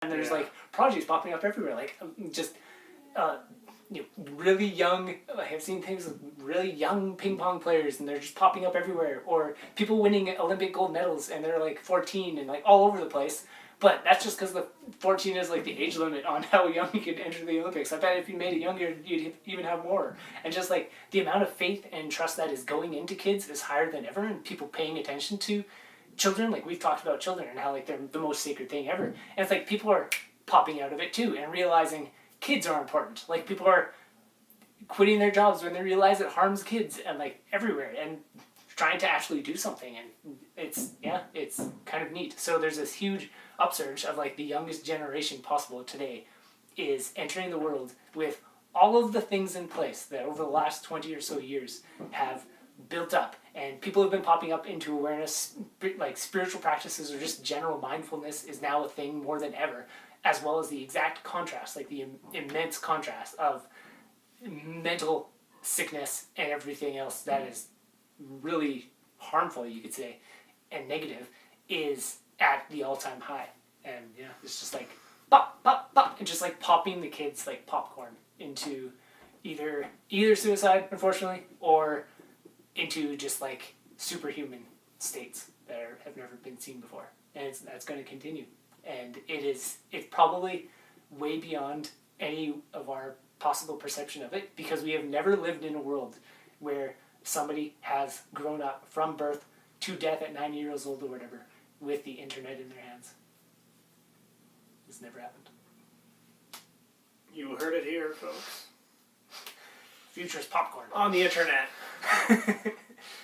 and there's like projects popping up everywhere, like just really young. I have seen things with really young ping pong players, and they're just popping up everywhere, or people winning Olympic gold medals, and they're like 14 and like all over the place. But that's just because the 14 is like the age limit on how young you can enter the Olympics. I bet if you made it younger, you'd even have more. And just like the amount of faith and trust that is going into kids is higher than ever, and people paying attention to children. Like we've talked about children and how like they're the most sacred thing ever. And it's like people are popping out of it too and realizing kids are important. Like people are quitting their jobs when they realize it harms kids, and like everywhere, and trying to actually do something. And it's kind of neat. So there's this huge upsurge of like the youngest generation possible today is entering the world with all of the things in place that over the last 20 or so years have built up, and people have been popping up into awareness. Like spiritual practices or just general mindfulness is now a thing more than ever, as well as the exact contrast, like the immense contrast of mental sickness and everything else that is really harmful, you could say, and negative, is at the all-time high. And it's just like pop, pop, pop, and just like popping the kids like popcorn into either suicide, unfortunately, or into just like superhuman states that have never been seen before. And that's going to continue. And it's probably way beyond any of our possible perception of it, because we have never lived in a world where somebody has grown up from birth to death at 9 years old or whatever with the internet in their hands. It's never happened. You heard it here, folks. Future's popcorn. On the internet.